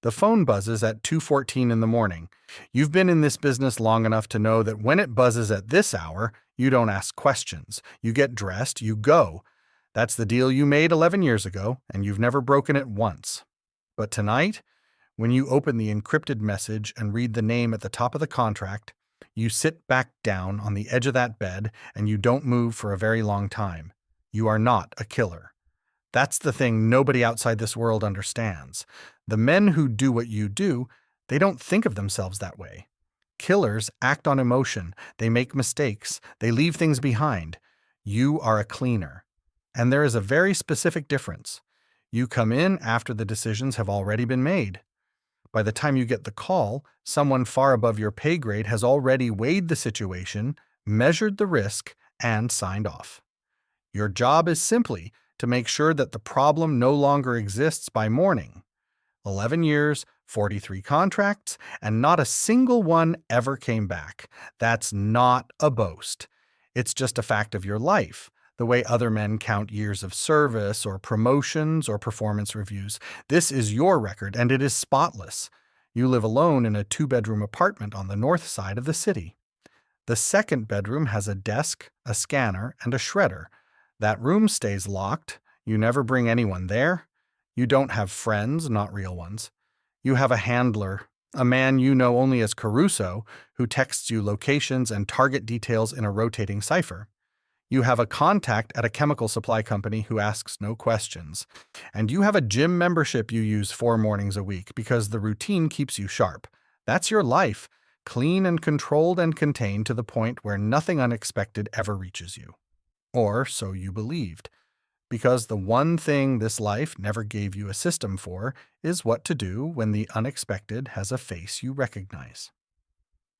The phone buzzes at 2:14 in the morning. You've been in this business long enough to know that when it buzzes at this hour, you don't ask questions. You get dressed, you go. That's the deal you made 11 years ago, and you've never broken it once. But tonight, when you open the encrypted message and read the name at the top of the contract, you sit back down on the edge of that bed and you don't move for a very long time. You are not a killer. That's the thing nobody outside this world understands. The men who do what you do, they don't think of themselves that way. Killers act on emotion, they make mistakes, they leave things behind. You are a cleaner. And there is a very specific difference. You come in after the decisions have already been made. By the time you get the call, someone far above your pay grade has already weighed the situation, measured the risk, and signed off. Your job is simply to make sure that the problem no longer exists by morning. 11 years, 43 contracts, and not a single one ever came back. That's not a boast. It's just a fact of your life, the way other men count years of service or promotions or performance reviews. This is your record, and it is spotless. You live alone in a 2-bedroom apartment on the north side of the city. The second bedroom has a desk, a scanner, and a shredder. That room stays locked. You never bring anyone there. You don't have friends, not real ones. You have a handler, a man you know only as Caruso, who texts you locations and target details in a rotating cipher. You have a contact at a chemical supply company who asks no questions. And you have a gym membership you use 4 mornings a week because the routine keeps you sharp. That's your life, clean and controlled and contained to the point where nothing unexpected ever reaches you. Or so you believed. Because the one thing this life never gave you a system for is what to do when the unexpected has a face you recognize.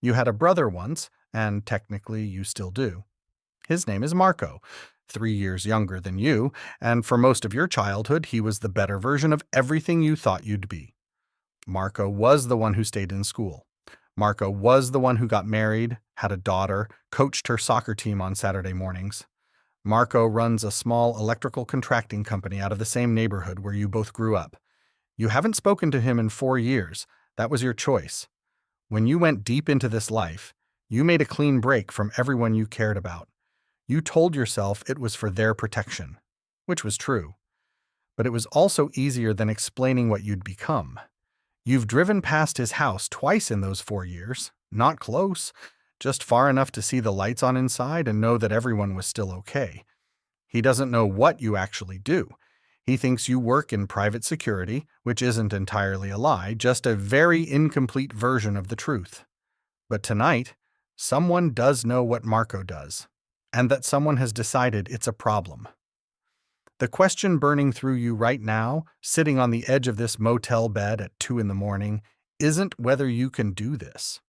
You had a brother once, and technically you still do. His name is Marco, 3 years younger than you, and for most of your childhood he was the better version of everything you thought you'd be. Marco was the one who stayed in school. Marco was the one who got married, had a daughter, coached her soccer team on Saturday mornings. Marco runs a small electrical contracting company out of the same neighborhood where you both grew up. You haven't spoken to him in 4 years. That was your choice. When you went deep into this life, you made a clean break from everyone you cared about. You told yourself it was for their protection, which was true. But it was also easier than explaining what you'd become. You've driven past his house twice in those 4 years, not close, just far enough to see the lights on inside and know that everyone was still okay. He doesn't know what you actually do. He thinks you work in private security, which isn't entirely a lie, just a very incomplete version of the truth. But tonight, someone does know what Marco does, and that someone has decided it's a problem. The question burning through you right now, sitting on the edge of this motel bed at 2 in the morning, isn't whether you can do this.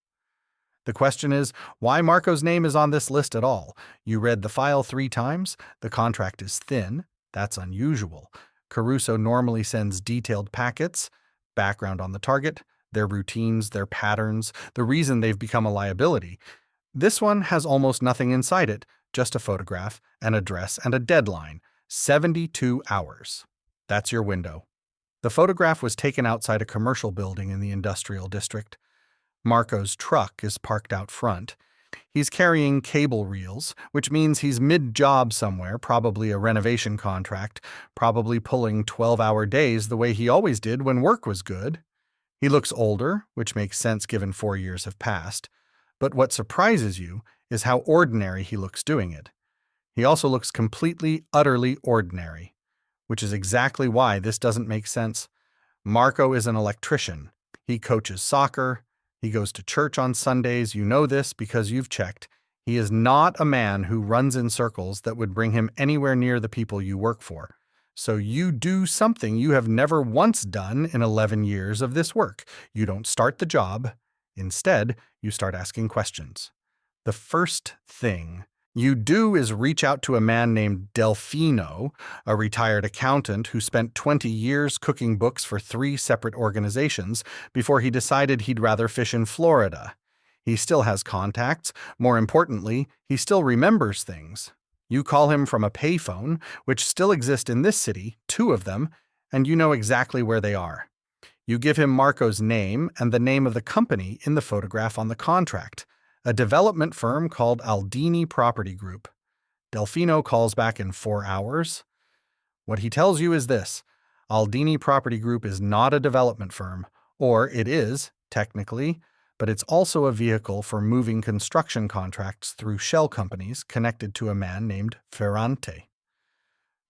The question is why Marco's name is on this list at all. You read the file 3 times. The contract is thin. That's unusual. Caruso normally sends detailed packets, background on the target, their routines, their patterns, the reason they've become a liability. This one has almost nothing inside it, just a photograph, an address, and a deadline, 72 hours. That's your window. The photograph was taken outside a commercial building in the industrial district. Marco's truck is parked out front. He's carrying cable reels, which means he's mid-job somewhere, probably a renovation contract, probably pulling 12-hour days the way he always did when work was good. He looks older, which makes sense given 4 years have passed. But what surprises you is how ordinary he looks doing it. He also looks completely, utterly ordinary, which is exactly why this doesn't make sense. Marco is an electrician. He coaches soccer. He goes to church on Sundays. You know this because you've checked. He is not a man who runs in circles that would bring him anywhere near the people you work for. So you do something you have never once done in 11 years of this work. You don't start the job. Instead, you start asking questions. The first thing you do is reach out to a man named Delfino, a retired accountant who spent 20 years cooking books for 3 separate organizations before he decided he'd rather fish in Florida. He still has contacts. More importantly, he still remembers things. You call him from a payphone, which still exist in this city, 2 of them, and you know exactly where they are. You give him Marco's name and the name of the company in the photograph on the contract, a development firm called Aldini Property Group. Delfino calls back in 4 hours. What he tells you is this: Aldini Property Group is not a development firm, or it is, technically, but it's also a vehicle for moving construction contracts through shell companies connected to a man named Ferrante.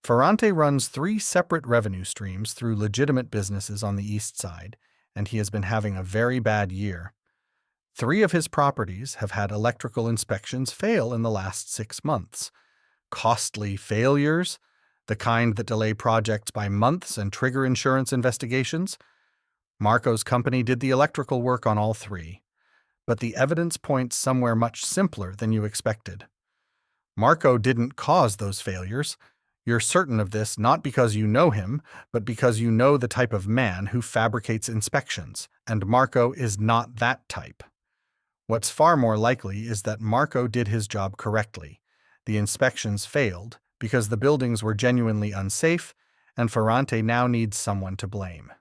Ferrante runs 3 separate revenue streams through legitimate businesses on the east side, and he has been having a very bad year. 3 of his properties have had electrical inspections fail in the last 6 months. Costly failures, the kind that delay projects by months and trigger insurance investigations. Marco's company did the electrical work on all 3, but the evidence points somewhere much simpler than you expected. Marco didn't cause those failures. You're certain of this not because you know him, but because you know the type of man who fabricates inspections, and Marco is not that type. What's far more likely is that Marco did his job correctly. The inspections failed because the buildings were genuinely unsafe, and Ferrante now needs someone to blame.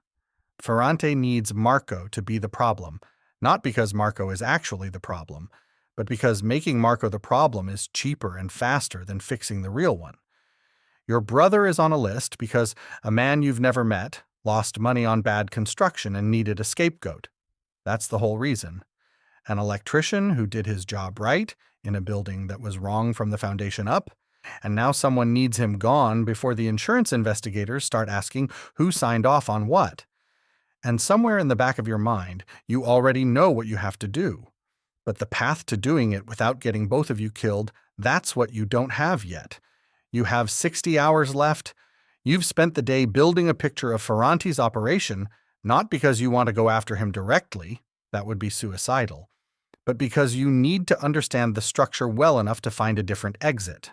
Ferrante needs Marco to be the problem, not because Marco is actually the problem, but because making Marco the problem is cheaper and faster than fixing the real one. Your brother is on a list because a man you've never met lost money on bad construction and needed a scapegoat. That's the whole reason. An electrician who did his job right in a building that was wrong from the foundation up, and now someone needs him gone before the insurance investigators start asking who signed off on what. And somewhere in the back of your mind, you already know what you have to do. But the path to doing it without getting both of you killed, that's what you don't have yet. You have 60 hours left. You've spent the day building a picture of Ferrante's operation, not because you want to go after him directly, that would be suicidal, but because you need to understand the structure well enough to find a different exit.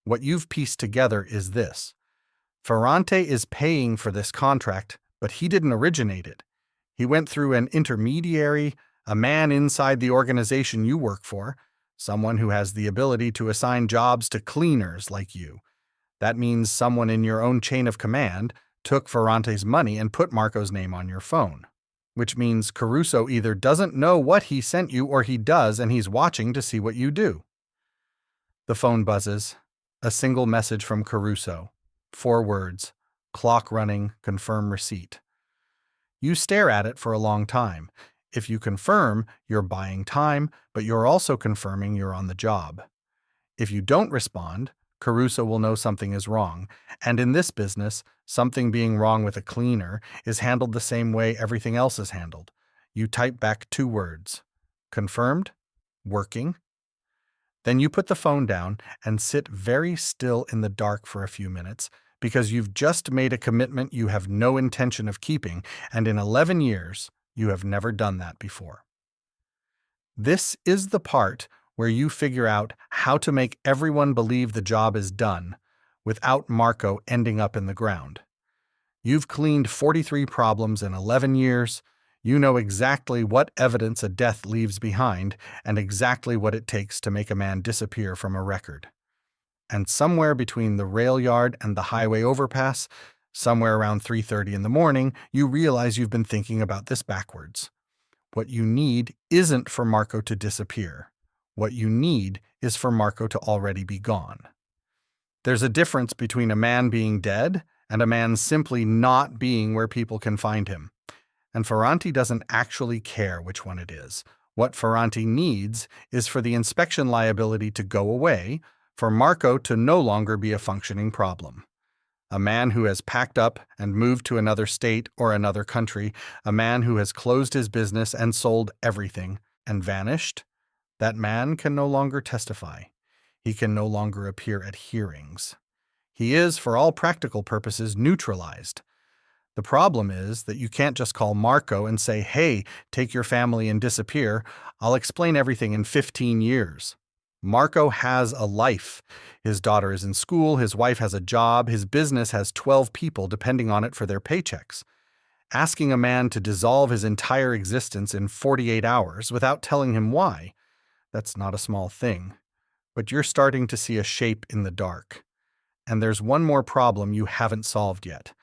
What you've pieced together is this: Ferrante is paying for this contract, but he didn't originate it. He went through an intermediary, a man inside the organization you work for, someone who has the ability to assign jobs to cleaners like you. That means someone in your own chain of command took Ferrante's money and put Marco's name on your phone. Which means Caruso either doesn't know what he sent you or he does and he's watching to see what you do. The phone buzzes. A single message from Caruso. 4 words. Clock running, confirm receipt. You stare at it for a long time. If you confirm, you're buying time, but you're also confirming you're on the job. If you don't respond, Caruso will know something is wrong, and in this business, something being wrong with a cleaner is handled the same way everything else is handled. You type back 2 words. Confirmed, working. Then you put the phone down and sit very still in the dark for a few minutes, because you've just made a commitment you have no intention of keeping, and in 11 years, you have never done that before. This is the part where you figure out how to make everyone believe the job is done without Marco ending up in the ground. You've cleaned 43 problems in 11 years. You know exactly what evidence a death leaves behind and exactly what it takes to make a man disappear from a record. And somewhere between the rail yard and the highway overpass, somewhere around 3:30 in the morning, you realize you've been thinking about this backwards. What you need isn't for Marco to disappear. What you need is for Marco to already be gone. There's a difference between a man being dead and a man simply not being where people can find him. And Ferrante doesn't actually care which one it is. What Ferrante needs is for the inspection liability to go away, for Marco to no longer be a functioning problem. A man who has packed up and moved to another state or another country, a man who has closed his business and sold everything and vanished, that man can no longer testify. He can no longer appear at hearings. He is, for all practical purposes, neutralized. The problem is that you can't just call Marco and say, "Hey, take your family and disappear. I'll explain everything in 15 years. Marco has a life. His daughter is in school, his wife has a job, his business has 12 people depending on it for their paychecks. Asking a man to dissolve his entire existence in 48 hours without telling him why, that's not a small thing. But you're starting to see a shape in the dark. And there's one more problem you haven't solved yet.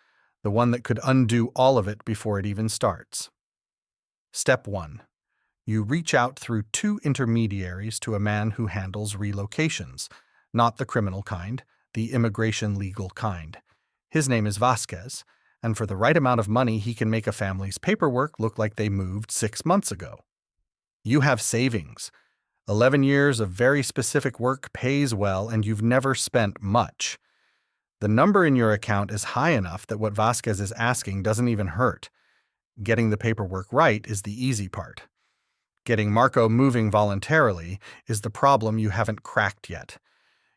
the one that could undo all of it before it even starts. Step 1. You reach out through 2 intermediaries to a man who handles relocations, not the criminal kind, the immigration legal kind. His name is Vasquez, and for the right amount of money he can make a family's paperwork look like they moved 6 months ago. You have savings. 11 years of very specific work pays well, and you've never spent much. The number in your account is high enough that what Vasquez is asking doesn't even hurt. Getting the paperwork right is the easy part. Getting Marco moving voluntarily is the problem you haven't cracked yet.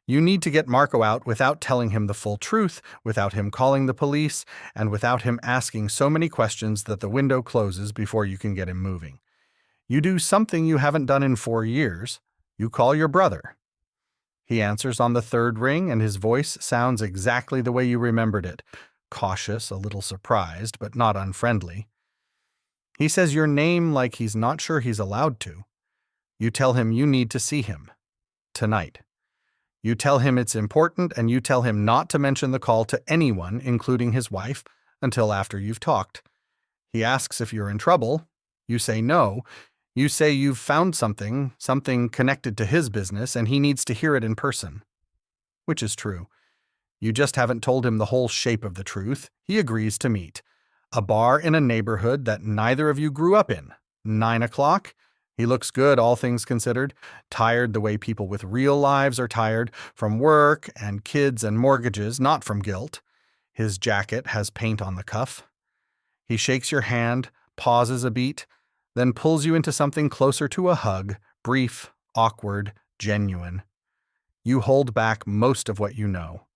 You need to get Marco out without telling him the full truth, without him calling the police, and without him asking so many questions that the window closes before you can get him moving. You do something you haven't done in 4 years. You call your brother. He answers on the 3rd ring, and his voice sounds exactly the way you remembered it, cautious, a little surprised, but not unfriendly. He says your name like he's not sure he's allowed to. You tell him you need to see him. Tonight. You tell him it's important, and you tell him not to mention the call to anyone, including his wife, until after you've talked. He asks if you're in trouble. You say no. You say you've found something connected to his business, and he needs to hear it in person. Which is true. You just haven't told him the whole shape of the truth. He agrees to meet. A bar in a neighborhood that neither of you grew up in. 9 o'clock. He looks good, all things considered. Tired the way people with real lives are tired, from work and kids and mortgages, not from guilt. His jacket has paint on the cuff. He shakes your hand, pauses a beat, then pulls you into something closer to a hug, brief, awkward, genuine. You hold back most of what you know.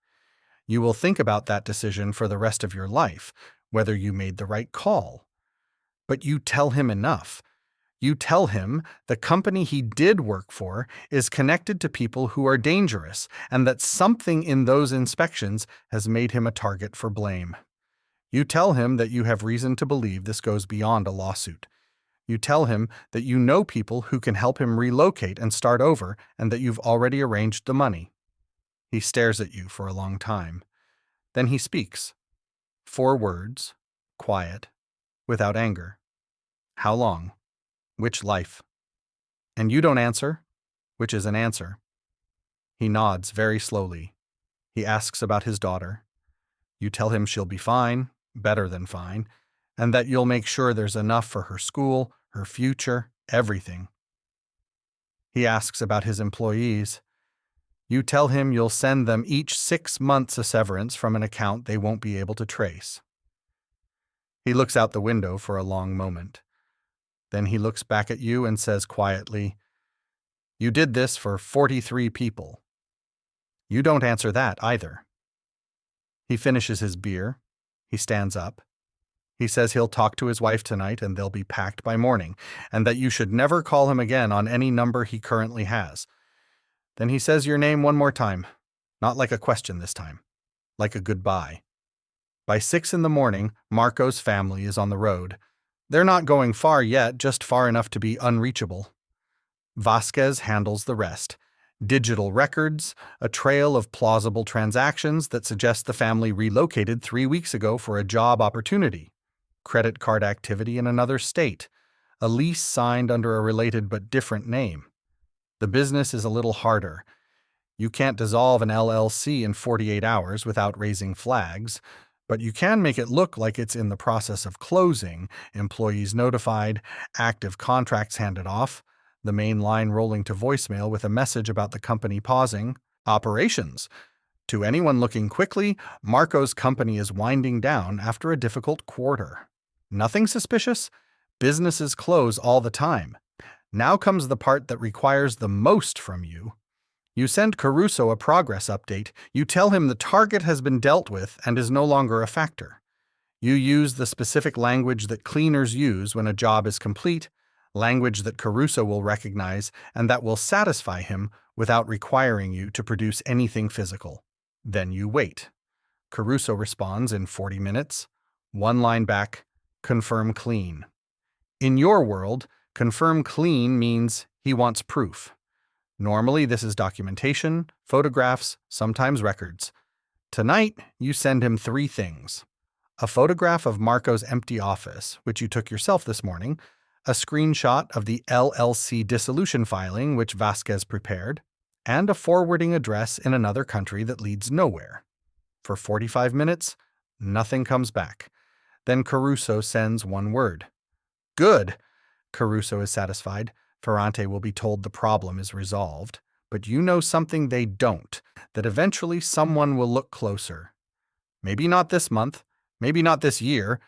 You will think about that decision for the rest of your life, whether you made the right call. But you tell him enough. You tell him the company he did work for is connected to people who are dangerous, and that something in those inspections has made him a target for blame. You tell him that you have reason to believe this goes beyond a lawsuit. You tell him that you know people who can help him relocate and start over, and that you've already arranged the money. He stares at you for a long time. Then he speaks. 4 words, quiet, without anger. How long? Which life? And you don't answer, which is an answer. He nods very slowly. He asks about his daughter. You tell him she'll be fine, better than fine, and that you'll make sure there's enough for her school, her future, everything. He asks about his employees. You tell him you'll send them each 6 months a severance from an account they won't be able to trace. He looks out the window for a long moment. Then he looks back at you and says quietly, "You did this for 43 people." You don't answer that either. He finishes his beer. He stands up. He says he'll talk to his wife tonight and they'll be packed by morning, and that you should never call him again on any number he currently has. Then he says your name one more time, not like a question this time, like a goodbye. By 6 in the morning, Marco's family is on the road. They're not going far yet, just far enough to be unreachable. Vasquez handles the rest. Digital records, a trail of plausible transactions that suggest the family relocated 3 weeks ago for a job opportunity. Credit card activity in another state. A lease signed under a related but different name. The business is a little harder. You can't dissolve an LLC in 48 hours without raising flags, but you can make it look like it's in the process of closing, employees notified, active contracts handed off, the main line rolling to voicemail with a message about the company pausing. Operations. To anyone looking quickly, Marco's company is winding down after a difficult quarter. Nothing suspicious? Businesses close all the time. Now comes the part that requires the most from you. You send Caruso a progress update. You tell him the target has been dealt with and is no longer a factor. You use the specific language that cleaners use when a job is complete, language that Caruso will recognize and that will satisfy him without requiring you to produce anything physical. Then you wait. Caruso responds in 40 minutes. 1 line back, confirm clean. In your world, confirm clean means he wants proof. Normally, this is documentation, photographs, sometimes records. Tonight, you send him 3 things. A photograph of Marco's empty office, which you took yourself this morning, a screenshot of the LLC dissolution filing which Vasquez prepared, and a forwarding address in another country that leads nowhere. For 45 minutes, nothing comes back. Then Caruso sends one word. Good. Caruso is satisfied. Ferrante will be told the problem is resolved. But you know something they don't, that eventually someone will look closer. Maybe not this month, maybe not this year,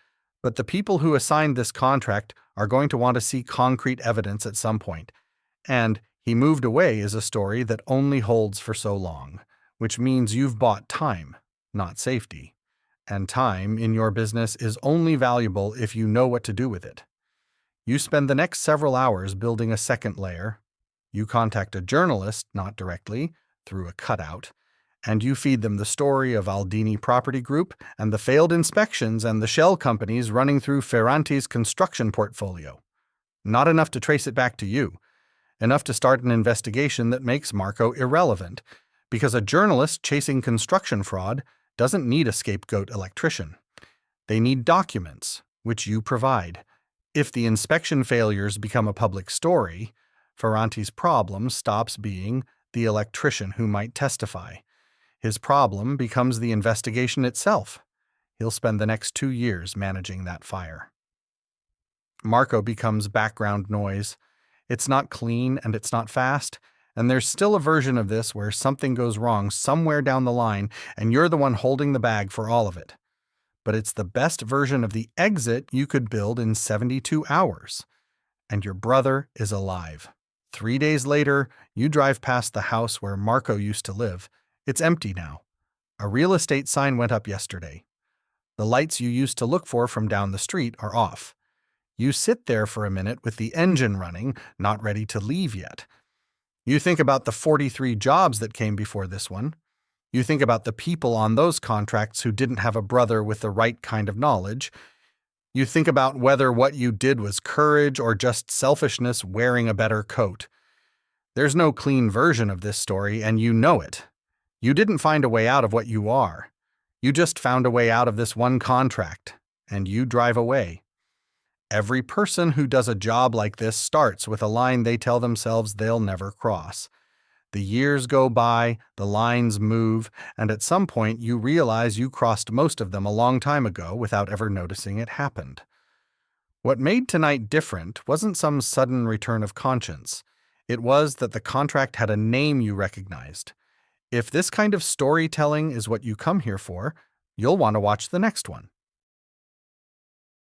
but the people who assigned this contract are going to want to see concrete evidence at some point. And he moved away is a story that only holds for so long, which means you've bought time, not safety. And time in your business is only valuable if you know what to do with it. You spend the next several hours building a second layer. You contact a journalist, not directly, through a cutout, and you feed them the story of Aldini Property Group and the failed inspections and the shell companies running through Ferrante's construction portfolio. Not enough to trace it back to you. Enough to start an investigation that makes Marco irrelevant, because a journalist chasing construction fraud doesn't need a scapegoat electrician. They need documents, which you provide. If the inspection failures become a public story, Ferrante's problem stops being the electrician who might testify. His problem becomes the investigation itself. He'll spend the next 2 years managing that fire. Marco becomes background noise. It's not clean and it's not fast, and there's still a version of this where something goes wrong somewhere down the line and you're the one holding the bag for all of it. But it's the best version of the exit you could build in 72 hours. And your brother is alive. 3 days later, you drive past the house where Marco used to live. It's empty now. A real estate sign went up yesterday. The lights you used to look for from down the street are off. You sit there for a minute with the engine running, not ready to leave yet. You think about the 43 jobs that came before this one. You think about the people on those contracts who didn't have a brother with the right kind of knowledge. You think about whether what you did was courage or just selfishness wearing a better coat. There's no clean version of this story, and you know it. You didn't find a way out of what you are. You just found a way out of this one contract, and you drive away. Every person who does a job like this starts with a line they tell themselves they'll never cross. The years go by, the lines move, and at some point you realize you crossed most of them a long time ago without ever noticing it happened. What made tonight different wasn't some sudden return of conscience. It was that the contract had a name you recognized. If this kind of storytelling is what you come here for, you'll want to watch the next one.